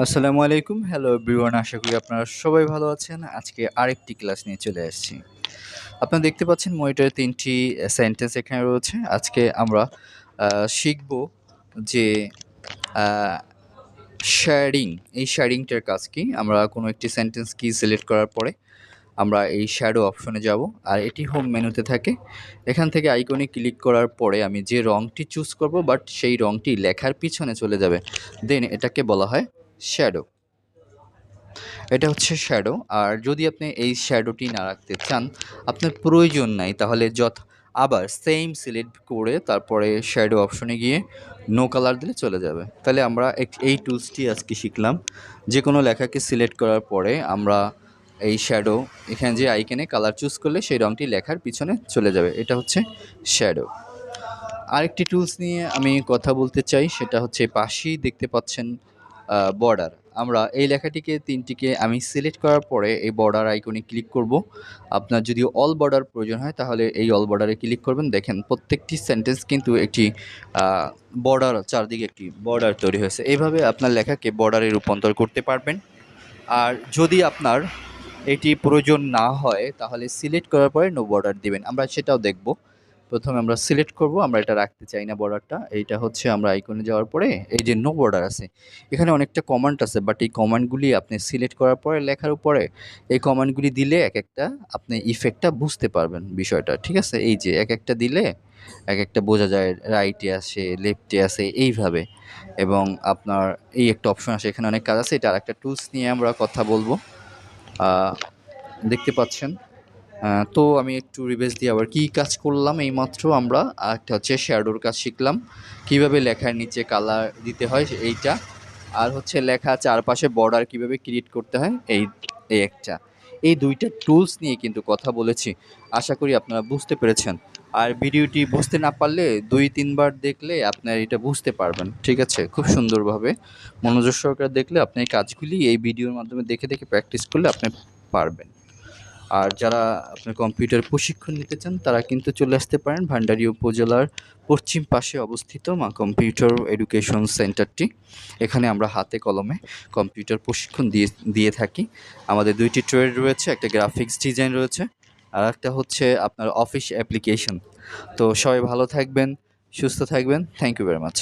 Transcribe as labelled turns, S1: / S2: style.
S1: আসসালামু আলাইকুম। Hello everyone, আশা করি আপনারা সবাই ভালো আছেন। আজকে আরেকটি ক্লাস নিয়ে চলে আসছি। আপনারা দেখতে পাচ্ছেন মনিটরে ৩ টি সেন্টেন্স এখানে রয়েছে। আজকে আমরা শিখব যে আ শ্যাডিং, এই শ্যাডিংটার কাজ কি? আমরা কোনো একটি সেন্টেন্স কি সিলেক্ট করার পরে আমরা এই শ্যাডো অপশনে যাব। আর এটি হোম মেনুতে থাকে। এখান থেকে আইকনে ক্লিক করার পরে আমি যে রংটি চুজ করব বাট সেই রংটি লেখার পিছনে চলে যাবে। দেন এটাকে বলা হয় শ্যাডো। এটা হচ্ছে শ্যাডো। আর যদি আপনি এই শ্যাডোটি না রাখতে চান, আপনার প্রয়োজন নাই, তাহলে আবার সেম সিলেক্ট করে তারপরে শ্যাডো অপশনে গিয়ে নো কালার দিলে চলে যাবে। তাহলে আমরা এই টুলসটি আজকে শিখলাম। যে কোনো লেখাকে সিলেক্ট করার পরে আমরা এই শ্যাডো, এখানে যে আইকনে কালার চুজ করলে সেই রঙটি লেখার পিছনে চলে যাবে। এটা হচ্ছে শ্যাডো। আরেকটি টুলস নিয়ে আমি কথা বলতে চাই, সেটা হচ্ছে পাশেই দেখতে পাচ্ছেন বর্ডার। আমরা এই লেখাটিকে ৩টিকে আমি সিলেক্ট করার পরে এই বর্ডার আইকনে ক্লিক করব। আপনার যদি অল বর্ডার প্রয়োজন হয় তাহলে এই অল বর্ডারে ক্লিক করবেন। দেখেন প্রত্যেকটি সেন্টেন্স কিন্তু একটি বর্ডার, চারদিকে একটি বর্ডার তৈরি হয়েছে। এইভাবে আপনার লেখাকে বর্ডারে রূপান্তর করতে পারবেন। আর যদি আপনার এটি প্রয়োজন না হয় তাহলে সিলেক্ট করার পরে নো বর্ডার দিবেন। আমরা সেটাও দেখব। প্রথমে আমরা সিলেক্ট করব, আমরা এটা রাখতে চাই না বর্ডারটা। এইটা হচ্ছে আমরা আইকনে যাওয়ার পরে এই যে নো বর্ডার আছে, এখানে অনেকটা কমান্ড আছে, বাট এই কমান্ডগুলি আপনি সিলেক্ট করার পরে লেখার উপরে এই কমান্ডগুলি দিলে এক একটা আপনি ইফেক্টটা বুঝতে পারবেন বিষয়টা। ঠিক আছে? এই যে এক একটা দিলে এক একটা বোঝা যায়, রাইটে আসে, লেফটে আসে এইভাবে। এবং আপনার এই একটা অপশন আসে, এখানে অনেক কাজ আছে। এটা আরেকটা টুলস নিয়ে আমরা কথা বলবো। দেখতে পাচ্ছেন। তো আমি একটু রিভাইজ দিই আবার কী কাজ করলাম এইমাত্র আমরা। একটা হচ্ছে শ্যাডোর কাজ শিখলাম, কীভাবে লেখার নিচে কালার দিতে হয় এইটা। আর হচ্ছে লেখা চারপাশে বর্ডার কীভাবে ক্রিয়েট করতে হয় এই একটা। এই ২টা টুলস নিয়ে কিন্তু কথা বলেছি। আশা করি আপনারা বুঝতে পেরেছেন। আর ভিডিওটি বুঝতে না পারলে ২-৩ বার দেখলে আপনার এটা বুঝতে পারবেন। ঠিক আছে? খুব সুন্দরভাবে মনোযোগ সহকারে দেখলে আপনি এই কাজগুলি এই ভিডিওর মাধ্যমে দেখে প্র্যাকটিস করলে আপনি পারবেন। আর যারা আপনার কম্পিউটার প্রশিক্ষণ নিতে চান তারা কিন্তু চলে আসতে পারেন ভান্ডারী উপজেলার পশ্চিম পাশে অবস্থিত মা কম্পিউটার এডুকেশন সেন্টারটি। এখানে আমরা হাতে কলমে কম্পিউটার প্রশিক্ষণ দিয়ে থাকি। আমাদের ২টি ট্রেড রয়েছে, একটা গ্রাফিক্স ডিজাইন রয়েছে, আর একটা হচ্ছে আপনার অফিস অ্যাপ্লিকেশন। তো সবাই ভালো থাকবেন, সুস্থ থাকবেন। Thank you very much.